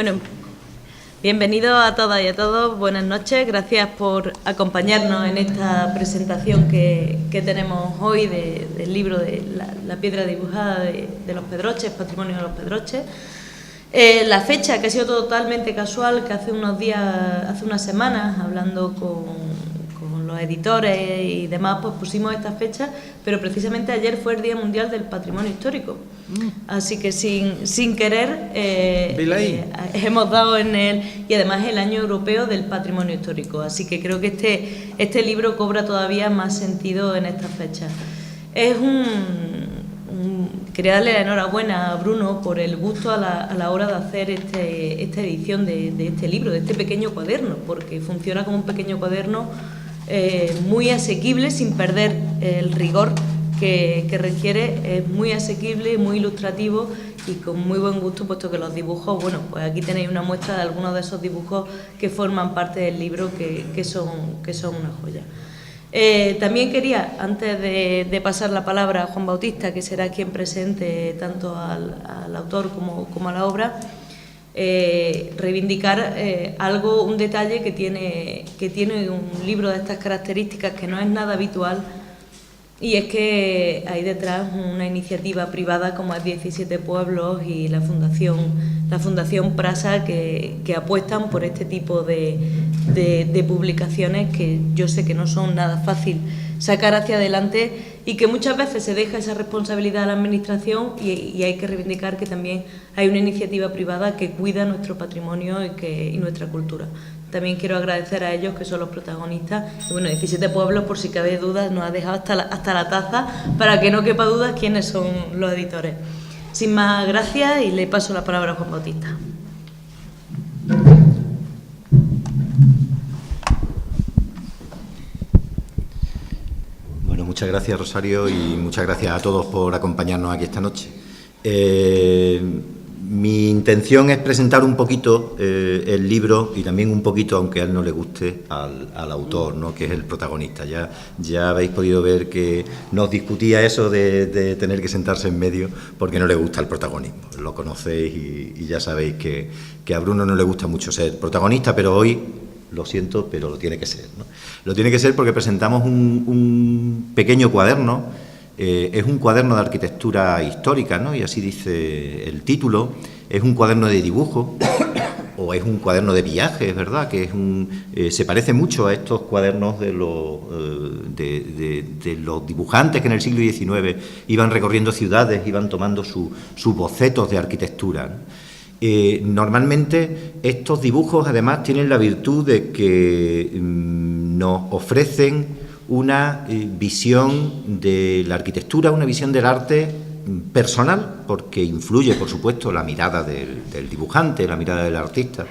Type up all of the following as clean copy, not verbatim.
Bueno, bienvenidos a todas y a todos, buenas noches, gracias por acompañarnos en esta presentación que tenemos hoy del libro de la piedra dibujada de los Pedroches, Patrimonio de los Pedroches. La fecha, que ha sido totalmente casual, que hace unos días, hace unas semanas, hablando con los editores y demás, pues pusimos esta fecha, pero precisamente ayer fue el Día Mundial del Patrimonio Histórico. Así que sin querer hemos dado en él, y además el Año Europeo del Patrimonio Histórico. Así que creo que este libro cobra todavía más sentido en estas fechas. Quería darle la enhorabuena a Bruno por el gusto a la hora de hacer esta edición de este libro, de este pequeño cuaderno, porque funciona como un pequeño cuaderno muy asequible, sin perder el rigor que requiere. Es muy asequible, muy ilustrativo y con muy buen gusto, puesto que los dibujos, bueno, pues aquí tenéis una muestra de algunos de esos dibujos que forman parte del libro, que son una joya. También quería, antes de pasar la palabra a Juan Bautista, que será quien presente tanto al autor como a la obra, reivindicar un detalle que tiene un libro de estas características, que no es nada habitual, y es que hay detrás una iniciativa privada como es 17 Pueblos y la Fundación Prasa, que apuestan por este tipo de publicaciones, que yo sé que no son nada fácil sacar hacia adelante y que muchas veces se deja esa responsabilidad a la Administración, y hay que reivindicar que también hay una iniciativa privada que cuida nuestro patrimonio y nuestra cultura. También quiero agradecer a ellos, que son los protagonistas. Y bueno, 17 Pueblos, por si cabe dudas, nos ha dejado hasta la taza, para que no quepa duda quiénes son los editores. Sin más, gracias, y le paso la palabra a Juan Bautista. Bueno, muchas gracias, Rosario, y muchas gracias a todos por acompañarnos aquí esta noche. Mi intención es presentar un poquito el libro, y también un poquito, aunque a él no le guste, al autor, ¿no?, que es el protagonista. Ya habéis podido ver que nos discutía eso de tener que sentarse en medio porque no le gusta el protagonismo. Lo conocéis y ya sabéis que a Bruno no le gusta mucho ser protagonista, pero hoy, lo siento, pero lo tiene que ser, ¿no? Lo tiene que ser porque presentamos un pequeño cuaderno. Es un cuaderno de arquitectura histórica, ¿no?, y así dice el título. Es un cuaderno de dibujo o es un cuaderno de viajes, ¿verdad? Que se parece mucho a estos cuadernos de los dibujantes que en el siglo XIX iban recorriendo ciudades, iban tomando sus bocetos de arquitectura, ¿no? Normalmente estos dibujos, además, tienen la virtud de que nos ofrecen una visión de la arquitectura, una visión del arte personal, porque influye, por supuesto, la mirada del dibujante, la mirada del artista,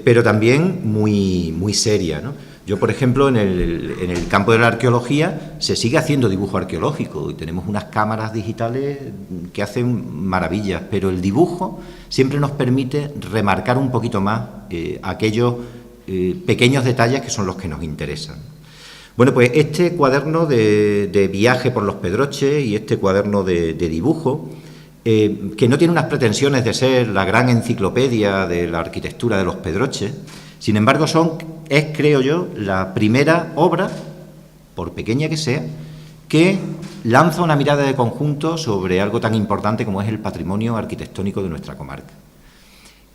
pero también muy, muy seria, ¿no? Yo, por ejemplo, en el campo de la arqueología se sigue haciendo dibujo arqueológico y tenemos unas cámaras digitales que hacen maravillas, pero el dibujo siempre nos permite remarcar un poquito más aquellos pequeños detalles que son los que nos interesan. Bueno, pues este cuaderno de viaje por los Pedroches y este cuaderno de dibujo, que no tiene unas pretensiones de ser la gran enciclopedia de la arquitectura de los Pedroches, sin embargo es, creo yo, la primera obra, por pequeña que sea, que lanza una mirada de conjunto sobre algo tan importante como es el patrimonio arquitectónico de nuestra comarca.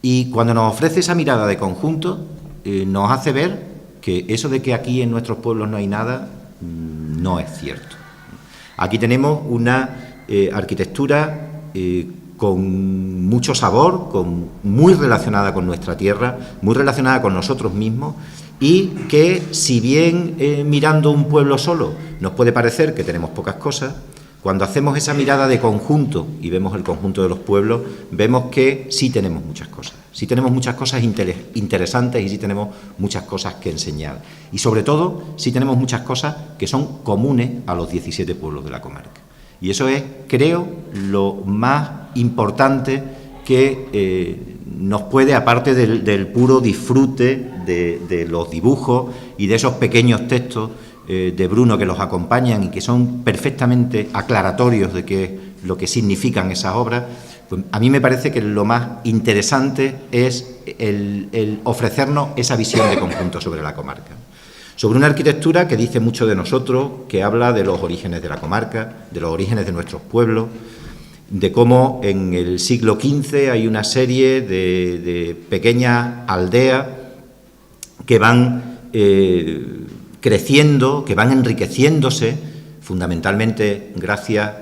Y cuando nos ofrece esa mirada de conjunto, nos hace ver que eso de que aquí en nuestros pueblos no hay nada, no es cierto. Aquí tenemos una arquitectura con mucho sabor, muy relacionada con nuestra tierra, muy relacionada con nosotros mismos, y que, si bien mirando un pueblo solo nos puede parecer que tenemos pocas cosas, cuando hacemos esa mirada de conjunto y vemos el conjunto de los pueblos, vemos que sí tenemos muchas cosas. Sí tenemos muchas cosas interesantes y sí tenemos muchas cosas que enseñar. Y sobre todo, sí tenemos muchas cosas que son comunes a los 17 pueblos de la comarca. Y eso es, creo, lo más importante que nos puede, aparte del puro disfrute de los dibujos y de esos pequeños textos de Bruno que los acompañan y que son perfectamente aclaratorios de qué es lo que significan esas obras, Pues a mí me parece que lo más interesante es el ofrecernos esa visión de conjunto sobre la comarca. Sobre una arquitectura que dice mucho de nosotros, que habla de los orígenes de la comarca, de los orígenes de nuestros pueblos, de cómo en el siglo XV hay una serie de pequeñas aldeas que van creciendo, que van enriqueciéndose, fundamentalmente gracias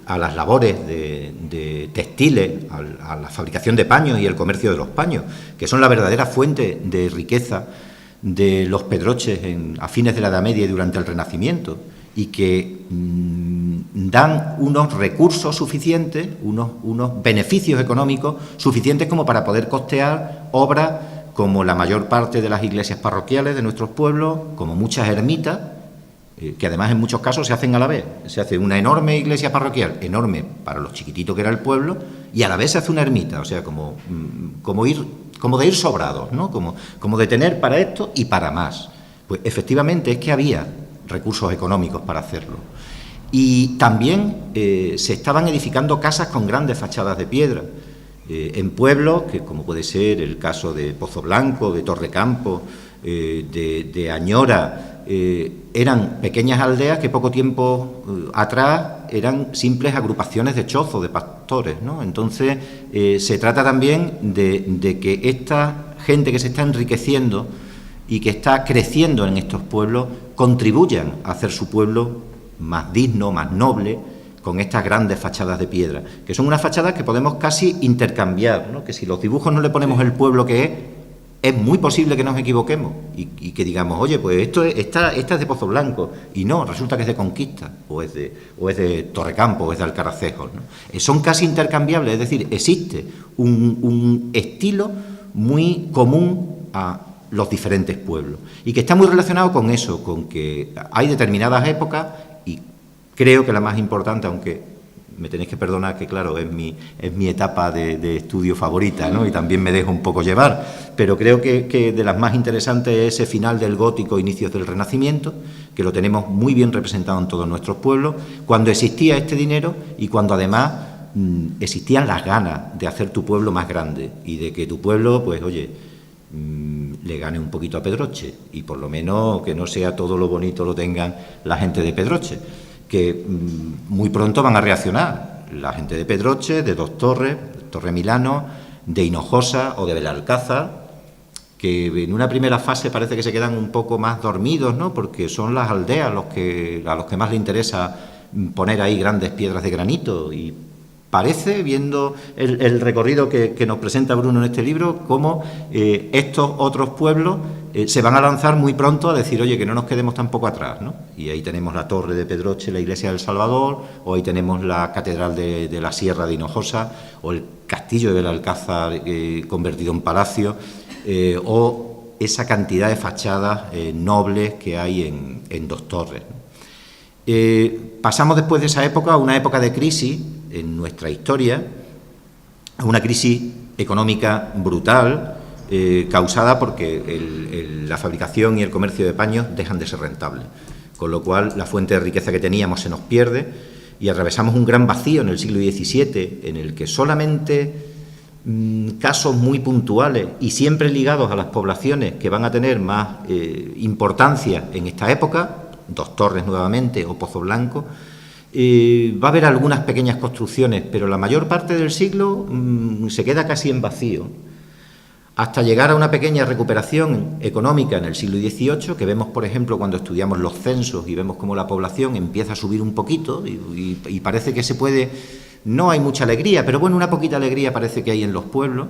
a las labores de textiles, a la fabricación de paños y el comercio de los paños, que son la verdadera fuente de riqueza de los Pedroches a fines de la Edad Media y durante el Renacimiento, y que dan unos recursos suficientes, unos beneficios económicos suficientes como para poder costear obras como la mayor parte de las iglesias parroquiales de nuestros pueblos, como muchas ermitas, que además en muchos casos se hacen a la vez. Se hace una enorme iglesia parroquial, enorme para lo chiquitito que era el pueblo, y a la vez se hace una ermita, o sea, como de ir sobrados, ¿no? Como de tener para esto y para más. Pues efectivamente es que había recursos económicos para hacerlo. Y también se estaban edificando casas con grandes fachadas de piedra, en pueblos, que como puede ser el caso de Pozo Blanco, de Torrecampo, de Añora, eran pequeñas aldeas que poco tiempo atrás eran simples agrupaciones de chozos, de pastores, ¿no? Entonces, se trata también de que esta gente que se está enriqueciendo y que está creciendo en estos pueblos contribuyan a hacer su pueblo más digno, más noble, con estas grandes fachadas de piedra, que son unas fachadas que podemos casi intercambiar, ¿no? Que si los dibujos no le ponemos el pueblo que es muy posible que nos equivoquemos y que digamos, oye, pues esta es de Pozo Blanco, y no, resulta que es de Conquista, o es de Torrecampo, o es de Alcaracejos, ¿no? Son casi intercambiables, es decir, existe un estilo muy común a los diferentes pueblos, y que está muy relacionado con eso, con que hay determinadas épocas, y creo que la más importante, aunque me tenéis que perdonar que, claro, es mi etapa de estudio favorita, ¿no? Y también me dejo un poco llevar, pero creo que de las más interesantes es ese final del gótico, inicios del Renacimiento, que lo tenemos muy bien representado en todos nuestros pueblos, cuando existía este dinero y cuando además existían las ganas de hacer tu pueblo más grande y de que tu pueblo, pues, oye, le gane un poquito a Pedroche, y por lo menos que no sea todo lo bonito lo tengan la gente de Pedroche, que muy pronto van a reaccionar la gente de Pedroche, de Dos Torres, Torremilano, de Hinojosa o de Belalcázar, que en una primera fase parece que se quedan un poco más dormidos, ¿no? Porque son las aldeas a los que más les interesa poner ahí grandes piedras de granito, y parece, viendo el recorrido que nos presenta Bruno en este libro, cómo estos otros pueblos se van a lanzar muy pronto a decir, oye, que no nos quedemos tampoco atrás, ¿no? Y ahí tenemos la Torre de Pedroche, la Iglesia del Salvador, o ahí tenemos la Catedral de la Sierra de Hinojosa, o el Castillo de Belalcázar convertido en palacio, o esa cantidad de fachadas nobles que hay en Dos Torres, ¿no? Pasamos después de esa época a una época de crisis en nuestra historia, a una crisis económica brutal, causada porque la fabricación y el comercio de paños dejan de ser rentables, con lo cual la fuente de riqueza que teníamos se nos pierde y atravesamos un gran vacío en el siglo XVII, en el que solamente casos muy puntuales y siempre ligados a las poblaciones que van a tener más importancia en esta época, Dos Torres nuevamente o Pozo Blanco, va a haber algunas pequeñas construcciones, pero la mayor parte del siglo se queda casi en vacío, hasta llegar a una pequeña recuperación económica en el siglo XVIII, que vemos, por ejemplo, cuando estudiamos los censos y vemos cómo la población empieza a subir un poquito y parece que se puede, no hay mucha alegría, pero bueno, una poquita alegría parece que hay en los pueblos,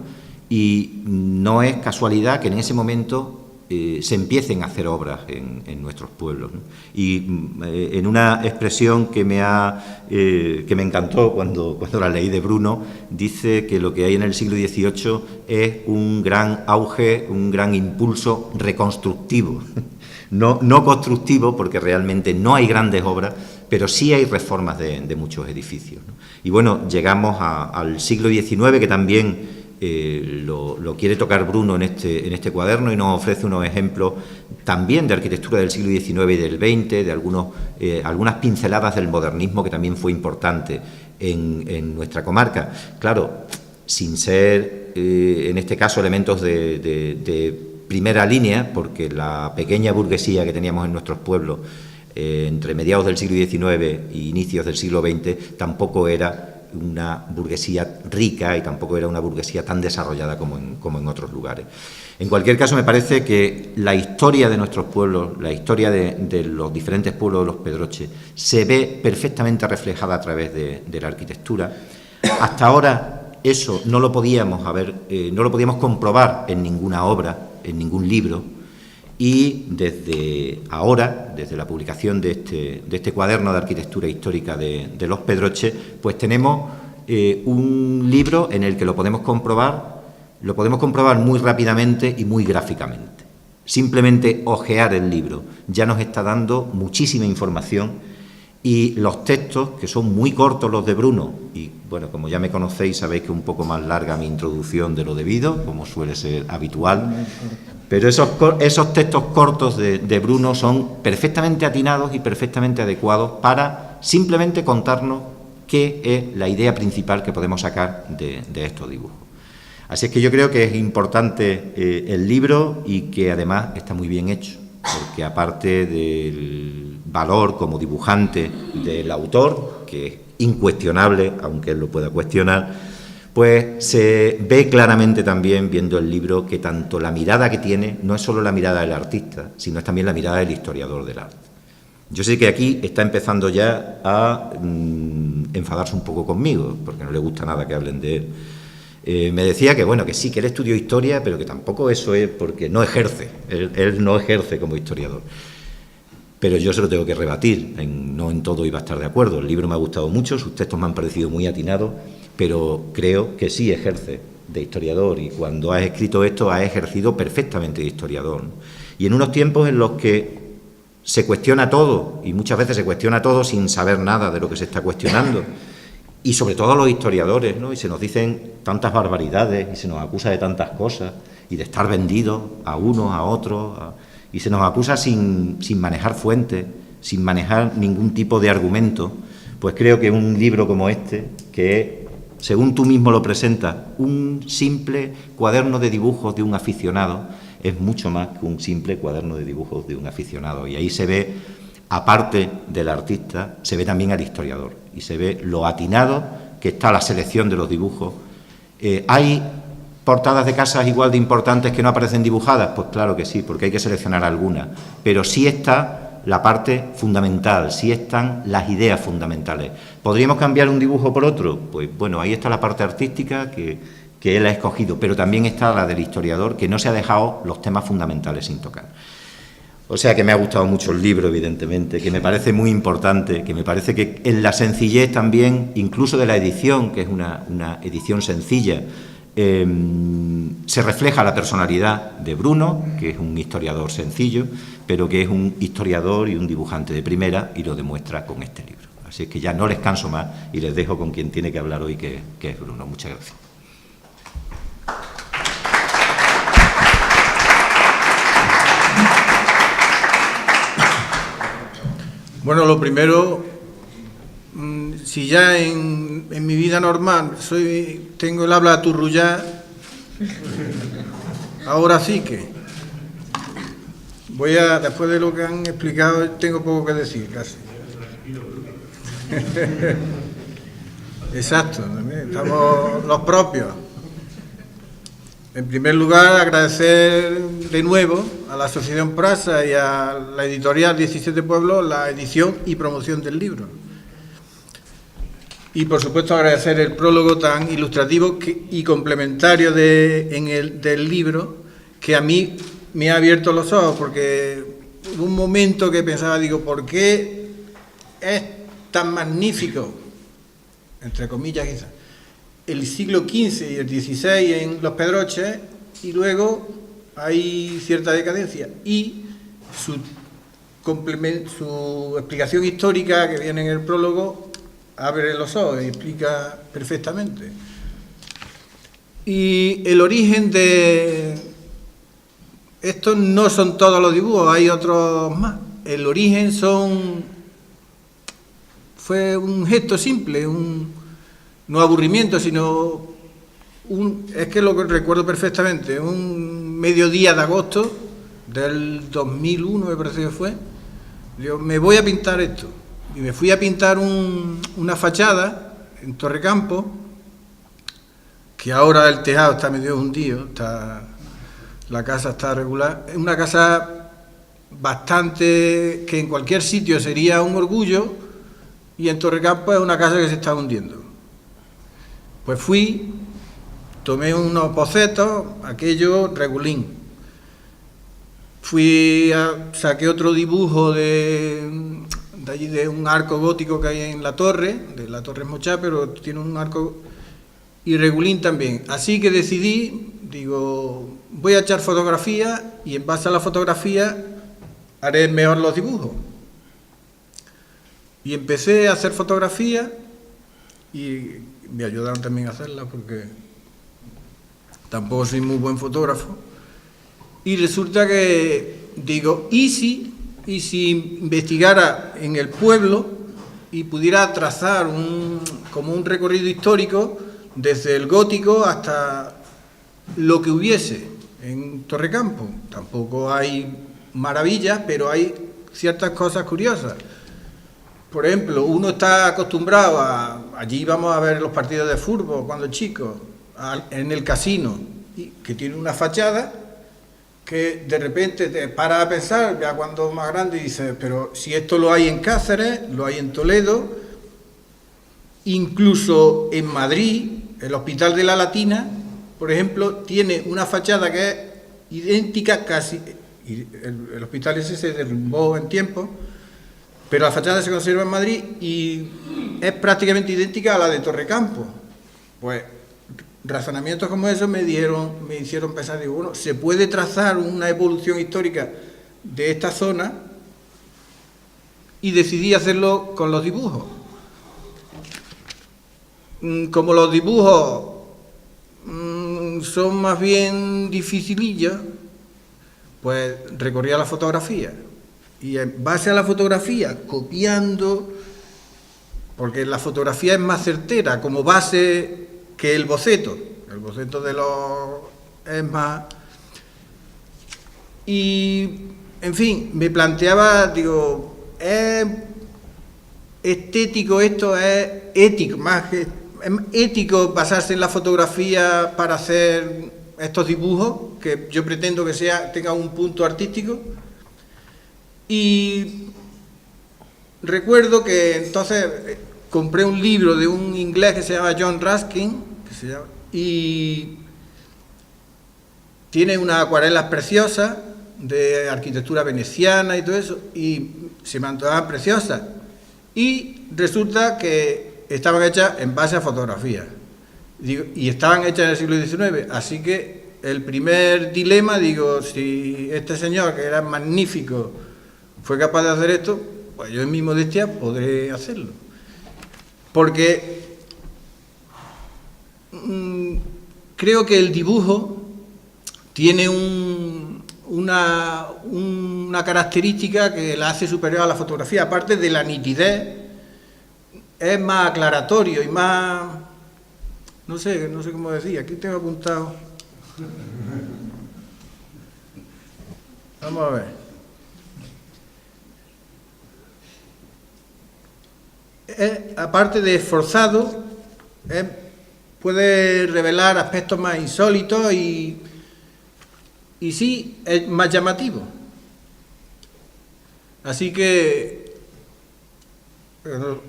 y no es casualidad que en ese momento se empiecen a hacer obras en nuestros pueblos, ¿no? Y en una expresión que me encantó cuando la leí de Bruno, dice que lo que hay en el siglo XVIII es un gran auge, un gran impulso reconstructivo, no constructivo, porque realmente no hay grandes obras, pero sí hay reformas de muchos edificios, ¿no? Y bueno, llegamos al siglo XIX, que también lo quiere tocar Bruno en este cuaderno, y nos ofrece unos ejemplos también de arquitectura del siglo XIX y del XX, de algunas pinceladas del modernismo, que también fue importante en nuestra comarca. Claro, sin ser, en este caso, elementos de primera línea, porque la pequeña burguesía que teníamos en nuestros pueblos entre mediados del siglo XIX e inicios del siglo XX tampoco era una burguesía rica y tampoco era una burguesía tan desarrollada como en otros lugares. En cualquier caso, me parece que la historia de nuestros pueblos, la historia de los diferentes pueblos de los Pedroches, se ve perfectamente reflejada a través de la arquitectura. Hasta ahora eso no lo podíamos comprobar en ninguna obra, en ningún libro, y desde ahora, desde la publicación de este cuaderno de arquitectura histórica de los Pedroches, pues tenemos un libro en el que lo podemos comprobar muy rápidamente y muy gráficamente. Simplemente hojear el libro ya nos está dando muchísima información, y los textos, que son muy cortos los de Bruno, y bueno, como ya me conocéis, sabéis que es un poco más larga mi introducción de lo debido, como suele ser habitual, pero esos textos cortos de Bruno son perfectamente atinados y perfectamente adecuados para simplemente contarnos qué es la idea principal que podemos sacar de estos dibujos. Así es que yo creo que es importante el libro, y que además está muy bien hecho, porque aparte del valor como dibujante del autor, que es incuestionable, aunque él lo pueda cuestionar, pues se ve claramente también, viendo el libro, que tanto la mirada que tiene no es solo la mirada del artista, sino es también la mirada del historiador del arte. Yo sé que aquí está empezando ya a enfadarse un poco conmigo, porque no le gusta nada que hablen de él. Me decía que, bueno, que sí, que él estudió historia, pero que tampoco eso es porque no ejerce. Él no ejerce como historiador. Pero yo se lo tengo que rebatir. No en todo iba a estar de acuerdo. El libro me ha gustado mucho, sus textos me han parecido muy atinados, pero creo que sí ejerce de historiador, y cuando has escrito esto has ejercido perfectamente de historiador, ¿no? Y en unos tiempos en los que se cuestiona todo, y muchas veces se cuestiona todo sin saber nada de lo que se está cuestionando, y sobre todo a los historiadores, ¿no? Y se nos dicen tantas barbaridades y se nos acusa de tantas cosas y de estar vendidos a unos, a otros, y se nos acusa sin manejar fuentes, sin manejar ningún tipo de argumento. Pues creo que un libro como este, que es, según tú mismo lo presentas, un simple cuaderno de dibujos de un aficionado, es mucho más que un simple cuaderno de dibujos de un aficionado. Y ahí se ve, aparte del artista, se ve también al historiador, y se ve lo atinado que está la selección de los dibujos. ¿Hay portadas de casas igual de importantes que no aparecen dibujadas? Pues claro que sí, porque hay que seleccionar algunas, pero sí está la parte fundamental, sí están las ideas fundamentales. ¿Podríamos cambiar un dibujo por otro? Pues bueno, ahí está la parte artística que él ha escogido, pero también está la del historiador, que no se ha dejado los temas fundamentales sin tocar. O sea que me ha gustado mucho el libro, evidentemente, que me parece muy importante, que me parece que en la sencillez también, incluso de la edición, que es una edición sencilla, se refleja la personalidad de Bruno, que es un historiador sencillo, pero que es un historiador y un dibujante de primera, y lo demuestra con este libro. Así es que ya no les canso más y les dejo con quien tiene que hablar hoy, que es Bruno. Muchas gracias. Bueno, lo primero, si ya en mi vida normal tengo el habla aturrullada, ahora sí que después de lo que han explicado, tengo poco que decir, casi. Exacto, estamos los propios. En primer lugar, agradecer de nuevo a la Asociación Prasa y a la editorial 17 Pueblos la edición y promoción del libro. Y, por supuesto, agradecer el prólogo tan ilustrativo y complementario del libro, que a mí me ha abierto los ojos, porque hubo un momento que pensaba, digo, ¿por qué es tan magnífico, entre comillas quizás, el siglo XV y el XVI en los Pedroches, y luego hay cierta decadencia? Y su explicación histórica, que viene en el prólogo, abre los ojos y explica perfectamente. Y el origen de... Estos no son todos los dibujos, hay otros más. El origen fue un gesto simple, no aburrimiento, sino es que lo que recuerdo perfectamente, un mediodía de agosto del 2001, me parece que fue, digo, me voy a pintar esto. Y me fui a pintar una fachada en Torrecampo, que ahora el tejado está medio hundido, la casa está regular. Es una casa bastante, que en cualquier sitio sería un orgullo, y en Torrecampo es una casa que se está hundiendo. Pues fui, tomé unos bocetos, aquello regulín. Saqué otro dibujo de allí, de un arco gótico que hay en la torre, de la Torre Mochá, pero tiene un arco, y regulín también. Así que decidí, digo, voy a echar fotografía, y en base a la fotografía haré mejor los dibujos. Y empecé a hacer fotografía, y me ayudaron también a hacerla, porque tampoco soy muy buen fotógrafo. Y resulta que, digo, ¿y si investigara en el pueblo y pudiera trazar como un recorrido histórico desde el gótico hasta lo que hubiese en Torrecampo? Tampoco hay maravillas, pero hay ciertas cosas curiosas. Por ejemplo, uno está acostumbrado allí íbamos a ver los partidos de fútbol cuando chico, en el casino, que tiene una fachada que de repente te paras a pensar, ya cuando más grande, y dices, pero si esto lo hay en Cáceres, lo hay en Toledo, incluso en Madrid, el Hospital de la Latina, por ejemplo, tiene una fachada que es idéntica casi, el hospital ese se derrumbó en tiempo, pero la fachada se conserva en Madrid y es prácticamente idéntica a la de Torrecampo. Pues razonamientos como esos me hicieron pensar, digo, bueno, se puede trazar una evolución histórica de esta zona, y decidí hacerlo con los dibujos. Como los dibujos son más bien dificilillos, pues recorrí a la fotografía, y en base a la fotografía, copiando, porque la fotografía es más certera como base que el boceto es más. Y, en fin, me planteaba, digo, ¿es estético esto? ¿Es ético? Más que, ¿es ético basarse en la fotografía para hacer estos dibujos, que yo pretendo que tenga un punto artístico? Y recuerdo que entonces compré un libro de un inglés que se llama John Ruskin, y tiene unas acuarelas preciosas de arquitectura veneciana y todo eso, y se me antojaban preciosas, y resulta que estaban hechas en base a fotografía, y estaban hechas en el siglo XIX, así que el primer dilema, digo, si este señor, que era magnífico, fue capaz de hacer esto, pues yo en mi modestia podré hacerlo. Porque creo que el dibujo tiene una característica que la hace superior a la fotografía, aparte de la nitidez, es más aclaratorio y más, no sé cómo decir, aquí tengo apuntado. Vamos a ver. Aparte de esforzado, puede revelar aspectos más insólitos y sí, es más llamativo. Así que,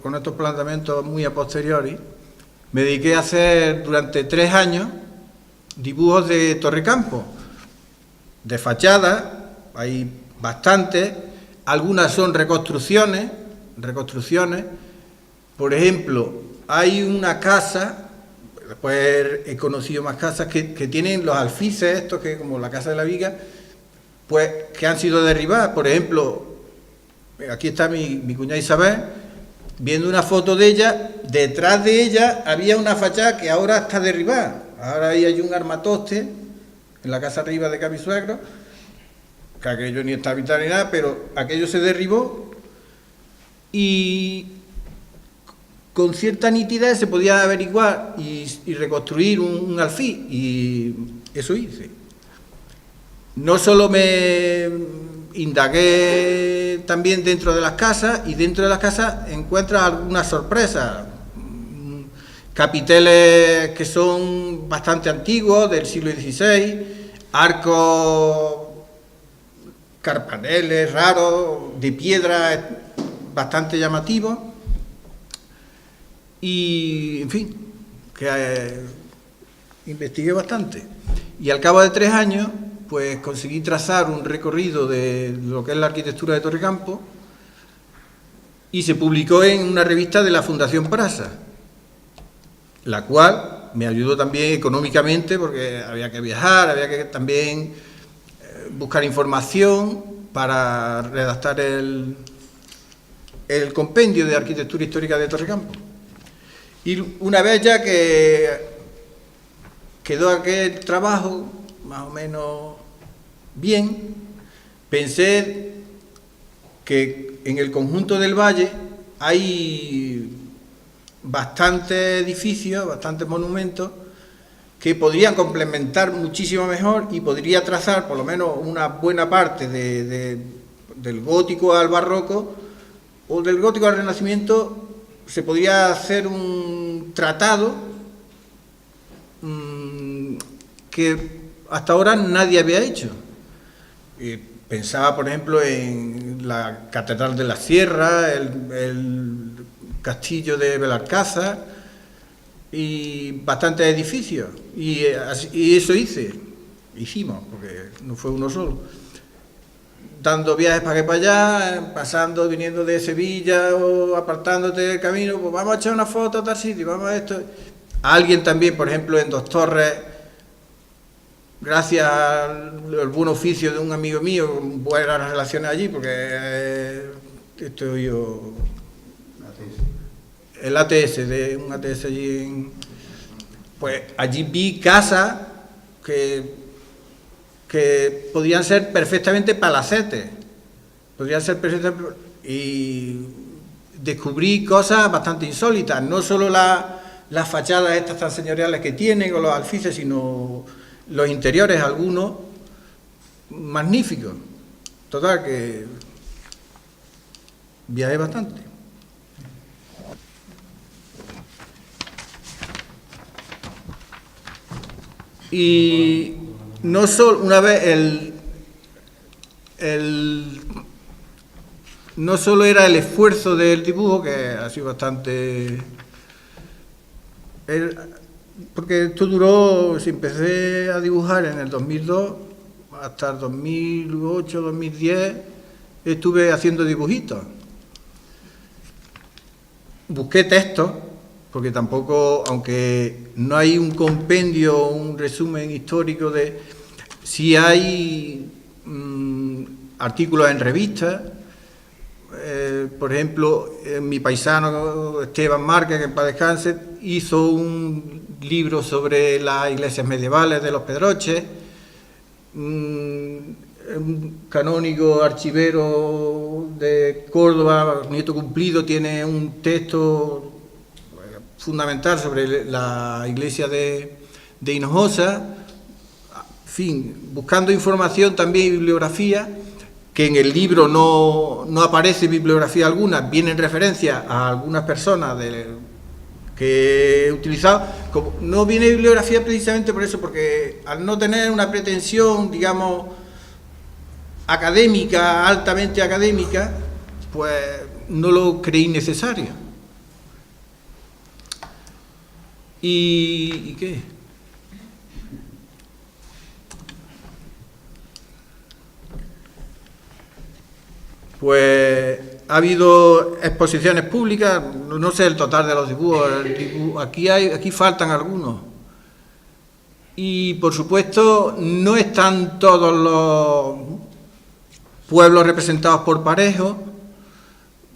con estos planteamientos muy a posteriori, me dediqué a hacer durante 3 años dibujos de Torrecampo, de fachada, hay bastantes, algunas son reconstrucciones. Por ejemplo, hay una casa, después he conocido más casas que tienen los alfices estos, que como la Casa de la Viga, pues que han sido derribadas. Por ejemplo, aquí está mi cuñada Isabel, viendo una foto de ella, detrás de ella había una fachada que ahora está derribada. Ahora ahí hay un armatoste en la casa arriba de Camisuegro, que aquello ni está habitado ni nada, pero aquello se derribó. Y con cierta nitidez se podía averiguar y reconstruir un alfil, y eso hice. No solo me indagué también dentro de las casas, y dentro de las casas encuentras algunas sorpresas, capiteles que son bastante antiguos, del siglo XVI, arcos, carpaneles raros, de piedra, bastante llamativos. Y, en fin, que investigué bastante. Y al cabo de 3 años, pues conseguí trazar un recorrido de lo que es la arquitectura de Torrecampo, y se publicó en una revista de la Fundación Prasa, la cual me ayudó también económicamente, porque había que viajar, había que también buscar información para redactar el compendio de arquitectura histórica de Torrecampo. Y una vez ya que quedó aquel trabajo más o menos bien, pensé que en el conjunto del valle hay bastantes edificios, bastantes monumentos que podrían complementar muchísimo mejor, y podría trazar por lo menos una buena parte del gótico al barroco, o del gótico al renacimiento. Se podría hacer un tratado que hasta ahora nadie había hecho. Pensaba, por ejemplo, en la Catedral de la Sierra, el Castillo de Belalcázar y bastantes edificios. Y eso hicimos, porque no fue uno solo. Dando viajes para aquí para allá, pasando, viniendo de Sevilla o apartándote del camino, pues vamos a echar una foto a tal sitio, vamos a esto. Alguien también, por ejemplo, en Dos Torres, gracias al buen oficio de un amigo mío, con buenas relaciones allí, porque estoy yo, el ATS, de un ATS allí, pues allí vi casas que podían ser perfectamente palacetes, y descubrí cosas bastante insólitas, no solo las fachadas estas tan señoriales que tienen, o los alfices, sino los interiores, algunos magníficos. Total, que viajé bastante. Y no solo, una vez, no solo era el esfuerzo del dibujo, que ha sido bastante... porque esto duró, si empecé a dibujar en el 2002, hasta el 2008, 2010, estuve haciendo dibujitos. Busqué textos, porque tampoco, aunque no hay un compendio, un resumen histórico sí hay artículos en revistas. Por ejemplo, mi paisano Esteban Márquez, que en paz descanse, hizo un libro sobre las iglesias medievales de los Pedroches. Un canónigo archivero de Córdoba, Nieto Cumplido, tiene un texto fundamental sobre la iglesia de Hinojosa. En fin, buscando información también y bibliografía, que en el libro no aparece bibliografía alguna, vienen referencias a algunas personas que he utilizado. No viene bibliografía precisamente por eso, porque al no tener una pretensión, digamos, académica, altamente académica, pues no lo creí necesario. ¿Y qué? Pues ha habido exposiciones públicas, no sé el total de los dibujos, aquí faltan algunos. Y por supuesto no están todos los pueblos representados por Parejo,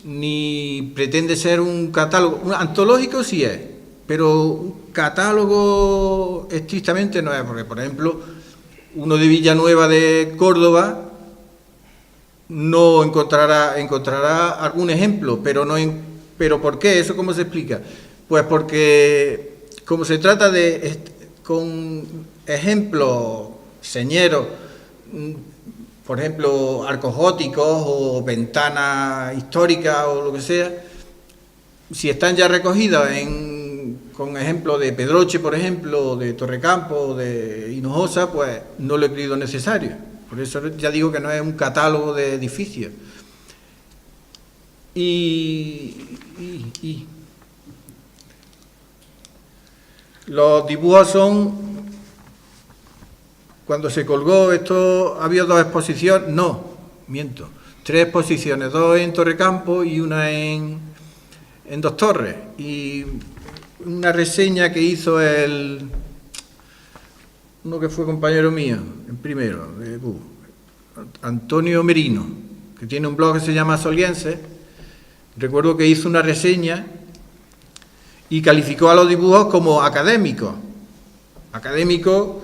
ni pretende ser un catálogo, un antológico sí es, pero un catálogo estrictamente no es, porque por ejemplo uno de Villanueva de no encontrará algún ejemplo, pero no ¿Pero por qué? ¿Eso cómo se explica? Pues porque como se trata de, con ejemplos señeros, por ejemplo, arcos góticos o ventanas históricas o lo que sea, si están ya recogidas con ejemplos de Pedroche, por ejemplo, de Torrecampo, de Hinojosa, pues no lo he creído necesario. Por eso ya digo que no es un catálogo de edificios. Y los dibujos son, cuando se colgó esto, había 2 exposiciones, no, miento, 3 exposiciones, 2 en Torrecampo y una en Dos Torres, y una reseña que hizo uno que fue compañero mío, en primero, Antonio Merino, que tiene un blog que se llama Soliense. Recuerdo que hizo una reseña y calificó a los dibujos como académicos. Académicos,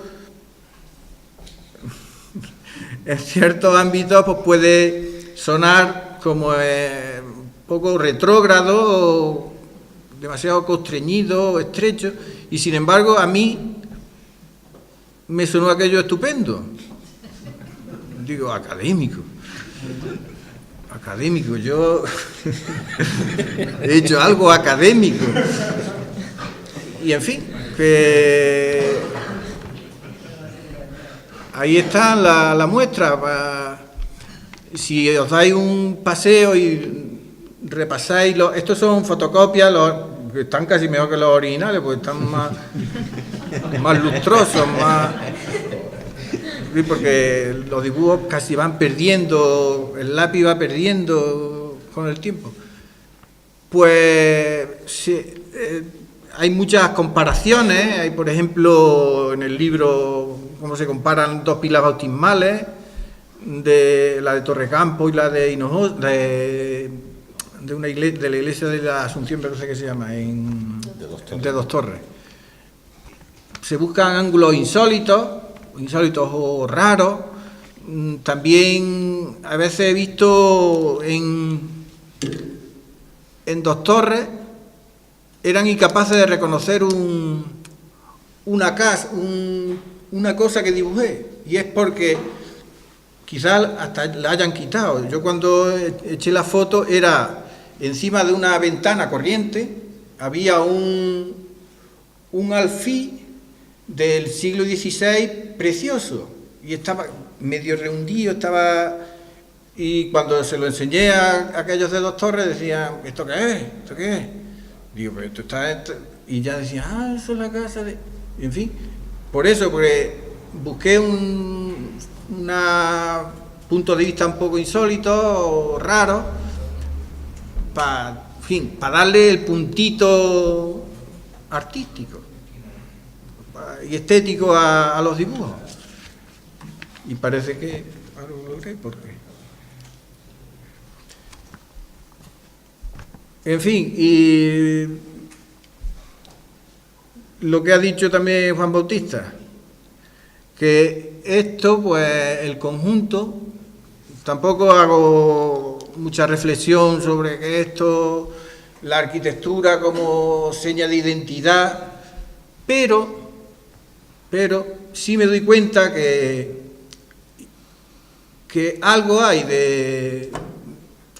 en ciertos ámbitos, pues puede sonar como un poco retrógrado, o demasiado constreñido, estrecho, y sin embargo a mí me sonó aquello estupendo. Digo, académico. Académico, yo he hecho algo académico. Y en fin, que ahí está la muestra. Si os dais un paseo y repasáis, estos son fotocopias, que están casi mejor que los originales, porque están más lustrosos, porque los dibujos casi van perdiendo, el lápiz va perdiendo con el tiempo. Pues sí, hay muchas comparaciones. Hay, por ejemplo, en el libro, cómo se comparan 2 pilas bautismales, de la de Torrecampo y la de Hinojosa, de la iglesia de la Asunción, pero no sé qué se llama, de Dos Torres. Se buscan ángulos insólitos o raros. También a veces he visto en Dos Torres, eran incapaces de reconocer una cosa que dibujé, y es porque quizás hasta la hayan quitado. Yo cuando eché la foto era encima de una ventana corriente, había un alfí del siglo XVI precioso, y estaba medio rehundido, y cuando se lo enseñé a aquellos de Dos Torres decían, ¿esto qué es? ¿Esto qué es? Digo, pero esto está... Y ya decían, eso es la casa de... En fin, por eso, porque busqué un punto de vista un poco insólito, raro, para darle el puntito artístico y estético a los dibujos. Y parece que lo logré, porque... En fin, y lo que ha dicho también Juan Bautista, que esto, pues el conjunto, tampoco hago mucha reflexión sobre que esto, la arquitectura como seña de identidad, pero sí me doy cuenta que algo hay de...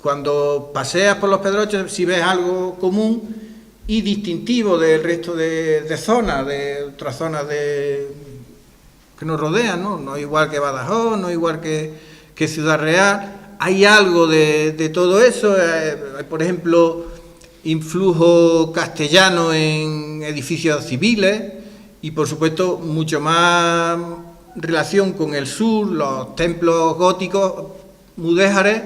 Cuando paseas por los Pedroches, si ves algo común y distintivo del resto de zonas, de otras zonas que nos rodean, ¿no? No igual que Badajoz, no igual que Ciudad Real. Hay algo de todo eso. Hay, por ejemplo, influjo castellano en edificios civiles y, por supuesto, mucho más relación con el sur. Los templos góticos mudéjares,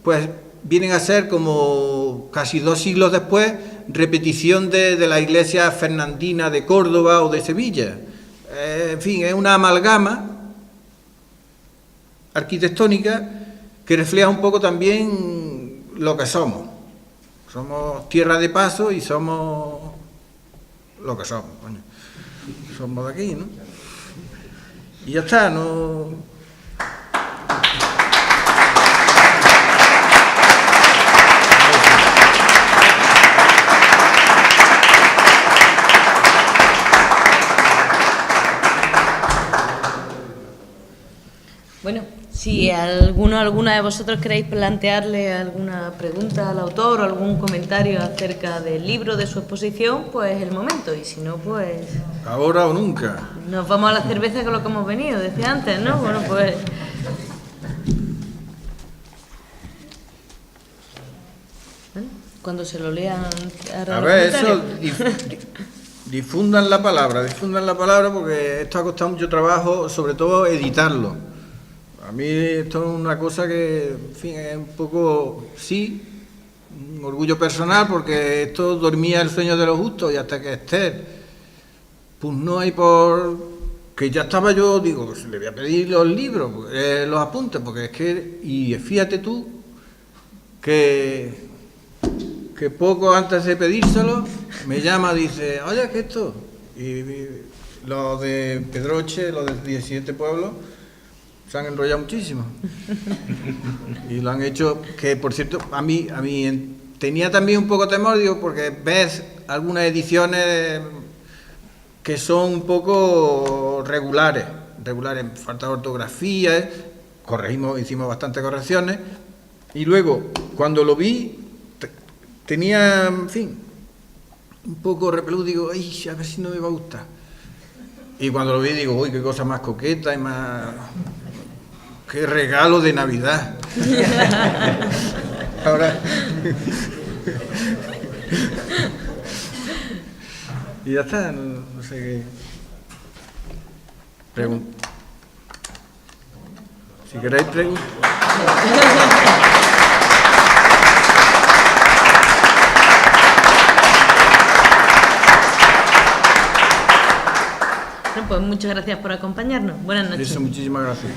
pues vienen a ser, como casi 2 siglos después, repetición de la iglesia fernandina de Córdoba o de Sevilla. En fin, es una amalgama arquitectónica que refleja un poco también lo que somos. Somos tierra de paso y somos lo que somos, coño. Somos de aquí, ¿no? Y ya está, no... Si alguna de vosotros queréis plantearle alguna pregunta al autor o algún comentario acerca del libro, de su exposición, pues es el momento. Y si no, pues... Ahora o nunca. Nos vamos a la cerveza con lo que hemos venido, decía antes, ¿no? Bueno, pues... Bueno, cuando se lo lean... A ver, eso... Difundan la palabra, porque esto ha costado mucho trabajo, sobre todo editarlo. A mí esto es una cosa que, en fin, es un poco, sí, un orgullo personal, porque esto dormía el sueño de los justos y hasta que Esther, pues no hay por... que ya estaba yo, digo, pues le voy a pedir los libros, los apuntes, porque es que, y fíjate tú, que poco antes de pedírselo, me llama, dice, oye, ¿qué es esto? Y los de Pedroche, los de 17 pueblos, se han enrollado muchísimo. Y lo han hecho, que por cierto, a mí tenía también un poco temor, digo, porque ves algunas ediciones que son un poco regulares, falta de ortografía, hicimos bastantes correcciones, y luego, cuando lo vi, tenía, en fin, un poco repelús, digo, ay, a ver si no me va a gustar. Y cuando lo vi, digo, uy, qué cosa más coqueta y más... ¡Qué regalo de Navidad! Ahora... y ya está, no sé qué... Si queréis preguntar... Bueno, pues muchas gracias por acompañarnos. Buenas noches. Eso, muchísimas gracias.